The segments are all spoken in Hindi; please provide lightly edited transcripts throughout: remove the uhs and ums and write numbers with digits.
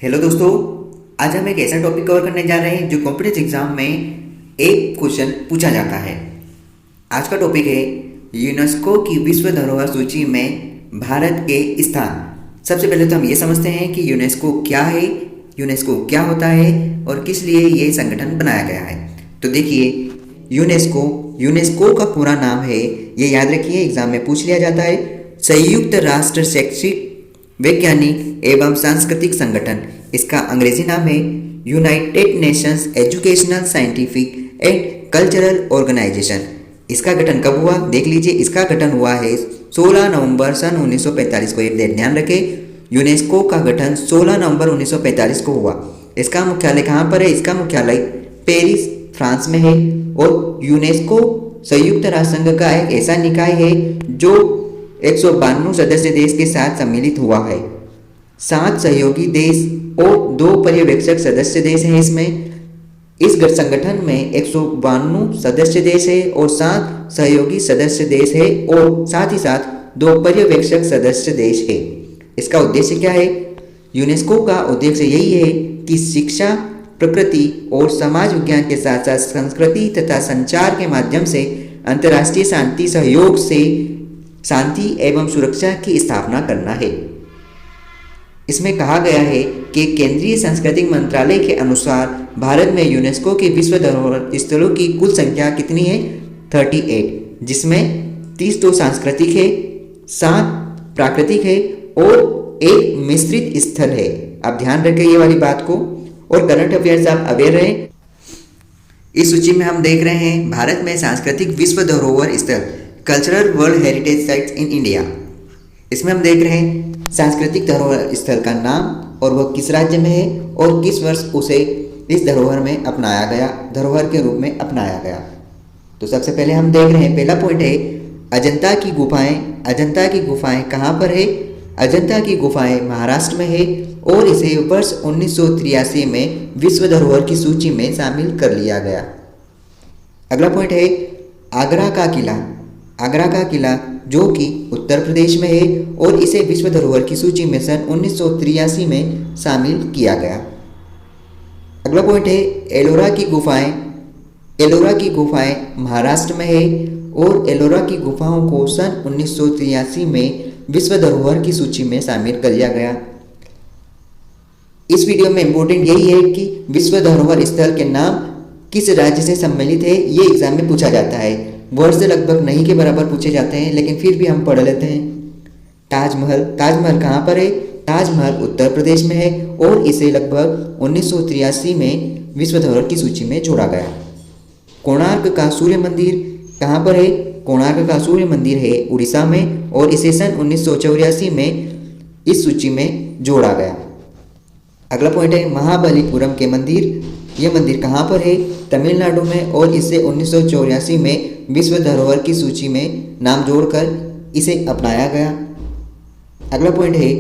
हेलो दोस्तों। आज हम एक ऐसा टॉपिक कवर करने जा रहे हैं जो कॉम्पिटिटिव एग्जाम में एक क्वेश्चन पूछा जाता है। आज का टॉपिक है यूनेस्को की विश्व धरोहर सूची में भारत के स्थान। सबसे पहले तो हम ये समझते हैं कि यूनेस्को क्या है, यूनेस्को क्या होता है और किस लिए ये संगठन बनाया गया है। तो देखिए, यूनेस्को यूनेस्को का पूरा नाम है, ये याद रखिए, एग्जाम में पूछ लिया जाता है, संयुक्त राष्ट्र शैक्षिक वैज्ञानिक एवं सांस्कृतिक संगठन। इसका अंग्रेजी नाम है United Nations Educational Scientific and Cultural Organization. इसका गठन कब हुआ देख लीजिए, इसका गठन हुआ है 16 नवंबर सन 1945 को। एक डेट ध्यान रखें, यूनेस्को का गठन 16 नवंबर 1945 को हुआ। इसका मुख्यालय कहाँ पर है? इसका मुख्यालय पेरिस फ्रांस में है। और यूनेस्को संयुक्त राष्ट्र संघ का एक ऐसा निकाय है जो 192 सदस्य देश के साथ सम्मिलित हुआ है। 7 सहयोगी देश और 2 पर्यवेक्षक सदस्य देश हैं। इस संगठन में 192 सदस्य देश है और 7 सहयोगी सदस्य देश है और साथ ही साथ 2 पर्यवेक्षक सदस्य देश है। इसका उद्देश्य क्या है? यूनेस्को का उद्देश्य यही है कि शिक्षा, प्रकृति और समाज विज्ञान के साथ साथ संस्कृति तथा संचार के माध्यम से अंतर्राष्ट्रीय शांति सहयोग से शांति एवं सुरक्षा की स्थापना करना है। इसमें कहा गया है कि केंद्रीय सांस्कृतिक मंत्रालय के अनुसार भारत में यूनेस्को के विश्व धरोहर स्थलों की कुल संख्या कितनी है? 38, जिसमें 30 तो सांस्कृतिक है, 7 प्राकृतिक है और 1 मिश्रित स्थल है। आप ध्यान रखें ये वाली बात को। और करंट अफेयर्स आप अवेयर रहें। इस सूची में हम देख रहे हैं भारत में सांस्कृतिक विश्व धरोहर स्थल, cultural world heritage sites in India. इसमें हम देख रहे हैं सांस्कृतिक धरोहर स्थल का नाम और वह किस राज्य में है और किस वर्ष उसे इस धरोहर में अपनाया गया, धरोहर के रूप में अपनाया गया। तो सबसे पहले हम देख रहे हैं, पहला पॉइंट है अजंता की गुफाएं। अजंता की गुफाएं कहाँ पर है? अजंता की गुफाएं महाराष्ट्र में है और इसे वर्ष 1983 में विश्व धरोहर की सूची में शामिल कर लिया गया। अगला पॉइंट है आगरा का किला। आगरा का किला जो कि उत्तर प्रदेश में है और इसे विश्व धरोहर की सूची में सन 1983 में शामिल किया गया। अगला पॉइंट है एलोरा की गुफाएं। एलोरा की गुफाएं महाराष्ट्र में है और एलोरा की गुफाओं को सन 1983 में विश्व धरोहर की सूची में शामिल कर लिया गया। इस वीडियो में इम्पोर्टेंट यही है कि विश्व धरोहर स्थल के नाम किस राज्य से सम्मिलित है, ये एग्जाम में पूछा जाता है। वर्ष से लगभग नहीं के बराबर पूछे जाते हैं, लेकिन फिर भी हम पढ़ लेते हैं। ताजमहल। ताजमहल कहाँ पर है? ताजमहल उत्तर प्रदेश में है और इसे लगभग 1983 में विश्व धरोहर की सूची में जोड़ा गया। कोणार्क का सूर्य मंदिर कहाँ पर है? कोणार्क का सूर्य मंदिर है उड़ीसा में और इसे सन 1984 में इस सूची में जोड़ा गया। अगला पॉइंट है महाबलीपुरम के मंदिर। ये मंदिर कहाँ पर है? तमिलनाडु में और इसे 1984 में विश्व धरोहर की सूची में नाम जोड़कर इसे अपनाया गया। अगला पॉइंट है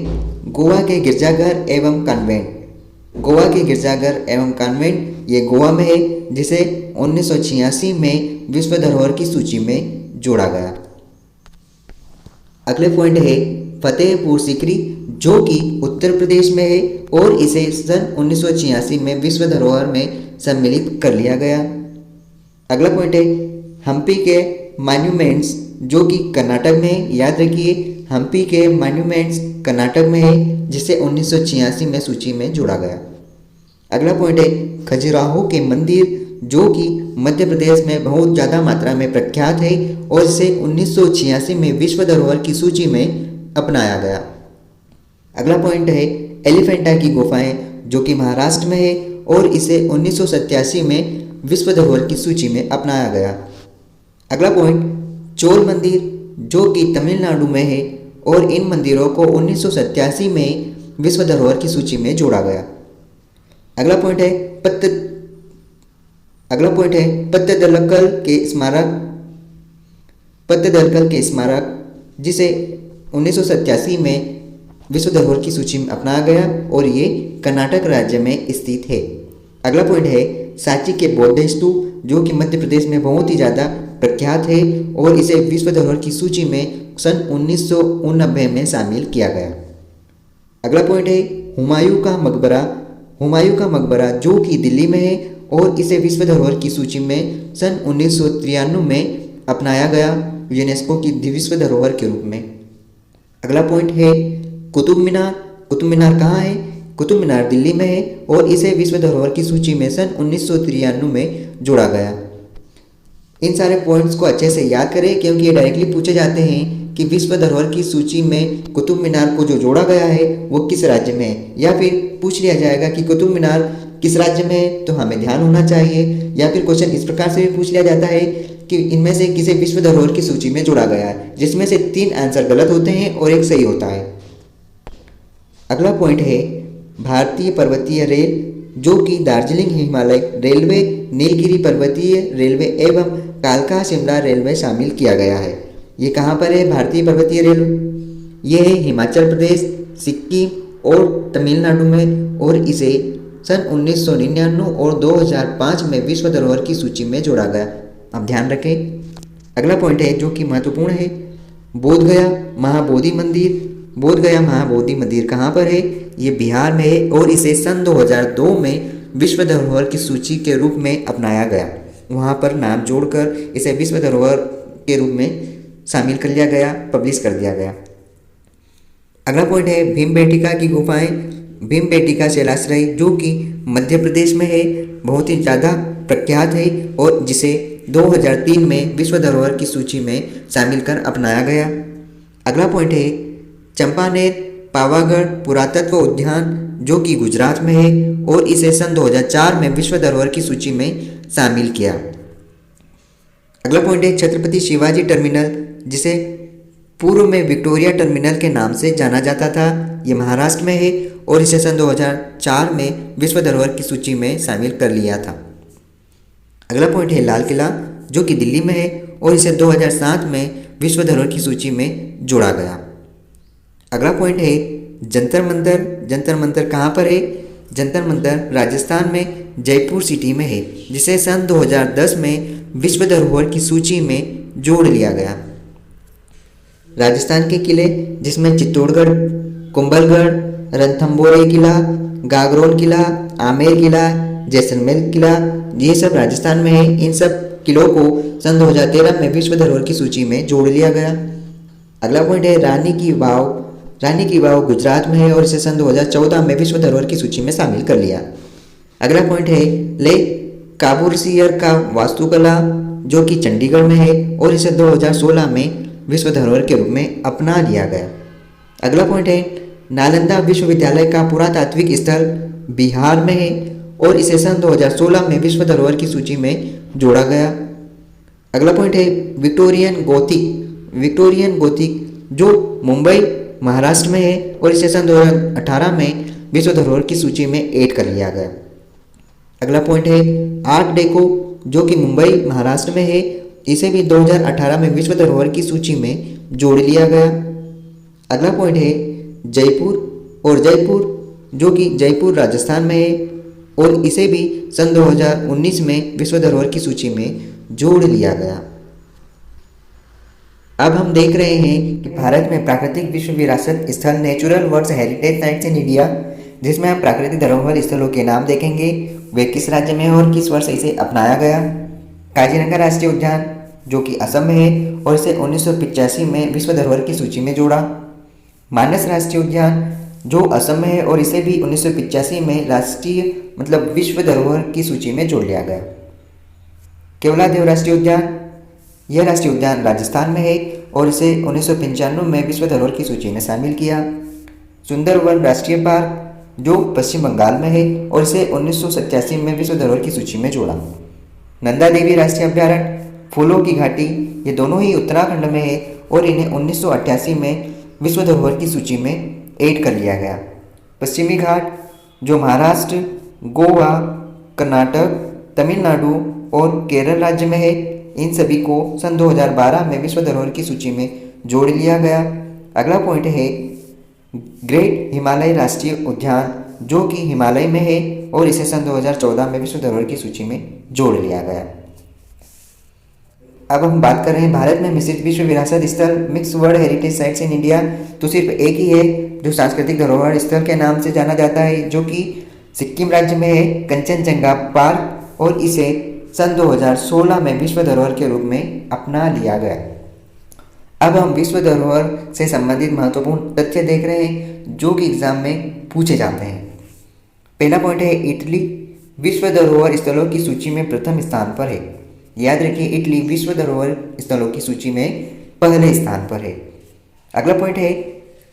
गोवा के गिरजाघर एवं कॉन्वेंट। गोवा के गिरजाघर एवं कॉन्वेंट ये गोवा में है, जिसे 1986 में विश्व धरोहर की सूची में जोड़ा गया। अगले पॉइंट है फतेहपुर सीकरी जो कि उत्तर प्रदेश में है और इसे सन 1986 में विश्व धरोहर में सम्मिलित कर लिया गया। अगला पॉइंट है हम्पी के मॉन्यूमेंट्स जो कि कर्नाटक में है। याद रखिए, हम्पी के मॉन्यूमेंट्स कर्नाटक में है, जिसे 1986 में सूची में जोड़ा गया। अगला पॉइंट है खजुराहो के मंदिर जो कि मध्य प्रदेश में बहुत ज़्यादा मात्रा में प्रख्यात है और इसे 1986 में विश्व धरोहर की सूची में अपनाया गया। अगला पॉइंट है एलिफेंटा की गुफाएं जो कि महाराष्ट्र में है और इसे 1987 में विश्व धरोहर की सूची में अपनाया गया। अगला पॉइंट चोल मंदिर जो कि तमिलनाडु में है और इन मंदिरों को 1987 में विश्व धरोहर की सूची में जोड़ा गया। अगला पॉइंट है पत्तदकल के स्मारक। पत्तदकल के स्मारक जिसे 1987 में विश्व धरोहर की सूची में अपनाया गया और ये कर्नाटक राज्य में स्थित है। अगला पॉइंट है सांची के बौद्ध स्तूप जो कि मध्य प्रदेश में बहुत ही ज़्यादा प्रख्यात है और इसे विश्व धरोहर की सूची में सन 1989 में शामिल किया गया। अगला पॉइंट है हुमायूं का मकबरा जो कि दिल्ली में है और इसे विश्व धरोहर की सूची में सन 1993 में अपनाया गया यूनेस्को की विश्व धरोहर के रूप में। अगला पॉइंट है कुतुब मीनार। कुतुब मीनार कहाँ है? कुतुब मीनार दिल्ली में है और इसे विश्व धरोहर की सूची में सन 1993 में जोड़ा गया। इन सारे पॉइंट्स को अच्छे से याद करें क्योंकि ये डायरेक्टली पूछे जाते हैं कि विश्व धरोहर की सूची में कुतुब मीनार को जो जोड़ा गया है वो किस राज्य में है, या फिर पूछ लिया जाएगा कि कुतुब मीनार किस राज्य में है, तो हमें ध्यान होना चाहिए। या फिर क्वेश्चन इस प्रकार से भी पूछ लिया जाता है कि इनमें से किसे विश्व धरोहर की सूची में जोड़ा गया है, जिसमें से 3 आंसर गलत होते हैं और 1 सही होता है। अगला पॉइंट है भारतीय पर्वतीय रेल, जो कि दार्जिलिंग हिमालय रेलवे, नीलगिरी पर्वतीय रेलवे एवं कालका शिमला रेलवे शामिल किया गया है। ये कहाँ पर है भारतीय पर्वतीय रेलवे? ये है हिमाचल प्रदेश, सिक्किम और तमिलनाडु में और इसे सन 1999 और 2005 में विश्व धरोहर की सूची में जोड़ा गया। अब ध्यान रखें। अगला पॉइंट है जो कि महत्वपूर्ण है बोधगया महाबोधि मंदिर। बोधगया महाबोधि मंदिर कहाँ पर है? ये बिहार में है और इसे सन 2002 में विश्व धरोहर की सूची के रूप में अपनाया गया। वहाँ पर नाम जोड़कर इसे विश्व धरोहर के रूप में शामिल कर लिया गया, पब्लिश कर दिया गया। अगला पॉइंट है भीमबेटका की गुफाएं। भीमबेटका शैलाश्रय जो कि मध्य प्रदेश में है, बहुत ही ज़्यादा प्रख्यात है और जिसे 2003 में विश्व धरोहर की सूची में शामिल कर अपनाया गया। अगला पॉइंट है चंपानेर पावागढ़ पुरातत्व उद्यान जो कि गुजरात में है और इसे सन 2004 में विश्व धरोहर की सूची में शामिल किया। अगला पॉइंट है छत्रपति शिवाजी टर्मिनल, जिसे पूर्व में विक्टोरिया टर्मिनल के नाम से जाना जाता था। ये महाराष्ट्र में है और इसे सन 2004 में विश्व धरोहर की सूची में शामिल कर लिया था। अगला पॉइंट है लाल किला जो कि दिल्ली में है और इसे 2007 में विश्व धरोहर की सूची में जोड़ा गया। अगला पॉइंट है जंतर मंतर। जंतर मंतर कहाँ पर है? जंतर मंतर राजस्थान में जयपुर सिटी में है, जिसे सन 2010 में विश्व धरोहर की सूची में जोड़ लिया गया। राजस्थान के किले जिसमें चित्तौड़गढ़, कुंभलगढ़, रणथंभौर किला, गागरोन किला, आमेर किला, जैसलमेर किला, ये सब राजस्थान में है। इन सब किलों को सन 2013 में विश्व धरोहर की सूची में जोड़ लिया गया। अगला पॉइंट है रानी की वाव। रानी की वाव गुजरात में है और इसे सन 2014 में विश्व धरोहर की सूची में शामिल कर लिया। अगला पॉइंट है ले काबूसियर का वास्तुकला जो कि चंडीगढ़ में है और इसे 2016 में विश्व धरोहर के रूप में अपना लिया गया। अगला पॉइंट है नालंदा विश्वविद्यालय का पुरातात्विक स्थल बिहार में है और इसे सन 2016 में विश्व धरोहर की सूची में जोड़ा गया। अगला पॉइंट है विक्टोरियन गोथिक। विक्टोरियन गोथिक जो मुंबई महाराष्ट्र में है और इसे सन 2018 में विश्व धरोहर की सूची में ऐड कर लिया गया। अगला पॉइंट है आर्ट डेको जो कि मुंबई महाराष्ट्र में है, इसे भी 2018 में विश्व धरोहर की सूची में जोड़ लिया गया। अगला पॉइंट है जयपुर जो कि जयपुर राजस्थान में है और इसे भी सन 2019 में विश्व धरोहर की सूची में जोड़ लिया गया। अब हम देख रहे हैं कि भारत में प्राकृतिक विश्व विरासत स्थल natural world heritage sites in India, जिसमें हम प्राकृतिक धरोहर स्थलों के नाम देखेंगे, वे किस राज्य में और किस वर्ष इसे अपनाया गया। काजीरंगा राष्ट्रीय उद्यान जो कि असम में है और इसे 1985 में विश्व धरोहर की सूची में जोड़ा। मानस राष्ट्रीय उद्यान जो असम में है और इसे भी 1985 में विश्व धरोहर की सूची में जोड़ लिया गया। केवलादेव राष्ट्रीय उद्यान, यह राष्ट्रीय उद्यान राजस्थान में है और इसे 1995 में विश्व धरोहर की सूची में शामिल किया। सुंदरवन राष्ट्रीय पार्क जो पश्चिम बंगाल में है और इसे 1987 में विश्व धरोहर की सूची में जोड़ा। नंदा देवी राष्ट्रीय अभ्यारण्य, फूलों की घाटी, ये दोनों ही उत्तराखंड में है और इन्हें 1988 में विश्व धरोहर की सूची में ऐड कर लिया गया। पश्चिमी घाट जो महाराष्ट्र, गोवा, कर्नाटक, तमिलनाडु और केरल राज्य में है, इन सभी को सन 2012 में विश्व धरोहर की सूची में जोड़ लिया गया। अगला पॉइंट है ग्रेट हिमालय राष्ट्रीय उद्यान जो कि हिमालय में है और इसे सन 2014 में विश्व धरोहर की सूची में जोड़ लिया गया। अब हम बात कर रहे हैं भारत में मिश्रित विश्व विरासत स्थल mix world heritage sites in India, तो सिर्फ एक ही है जो सांस्कृतिक धरोहर स्थल के नाम से जाना जाता है, जो कि सिक्किम राज्य में है, कंचनजंगा पार्क, और इसे सन 2016 में विश्व धरोहर के रूप में अपना लिया गया। अब हम विश्व धरोहर से संबंधित महत्वपूर्ण तथ्य देख रहे हैं जो कि एग्जाम में पूछे जाते हैं। पहला पॉइंट है, इटली विश्व धरोहर स्थलों की सूची में प्रथम स्थान पर है। याद रखिए, इटली विश्व धरोहर स्थलों की सूची में पहले स्थान पर है। अगला पॉइंट है,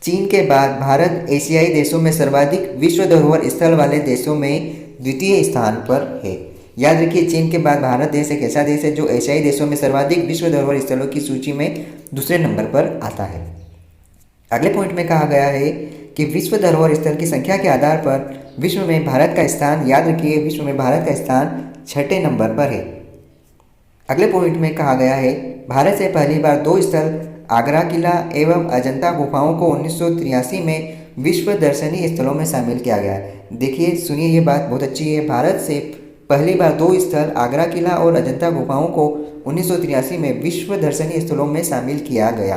चीन के बाद भारत एशियाई देशों में सर्वाधिक विश्व धरोहर स्थल वाले देशों में द्वितीय स्थान पर है। याद रखिए, चीन के बाद भारत देश एक ऐसा देश है जो एशियाई देशों में सर्वाधिक विश्व धरोहर स्थलों की सूची में दूसरे नंबर पर आता है। अगले पॉइंट में कहा गया है कि विश्व धरोहर स्थल की संख्या के आधार पर विश्व में भारत का स्थान, याद रखिए, विश्व में भारत का स्थान 6ठे नंबर पर है। अगले पॉइंट में कहा गया है, भारत से पहली बार 2 स्थल आगरा किला एवं अजंता गुफाओं को 1983 में विश्व दर्शनीय स्थलों में शामिल किया गया। देखिए, सुनिए, ये बात बहुत अच्छी है। भारत से पहली बार 2 स्थल आगरा किला और अजंता गुफाओं को 1983 में विश्व दर्शनीय स्थलों में शामिल किया गया।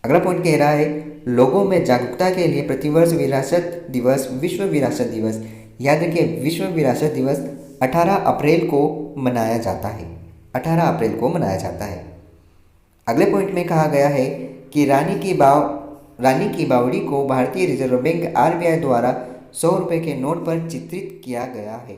अगला पॉइंट कह रहा है, लोगों में जागरूकता के लिए प्रतिवर्ष विरासत दिवस, विश्व विरासत दिवस, याद रखिए, विश्व विरासत दिवस 18 अप्रैल को मनाया जाता है। 18 अप्रैल को मनाया जाता है। अगले पॉइंट में कहा गया है कि रानी की बावड़ी को भारतीय रिजर्व बैंक RBI द्वारा 100 रुपये के नोट पर चित्रित किया गया है।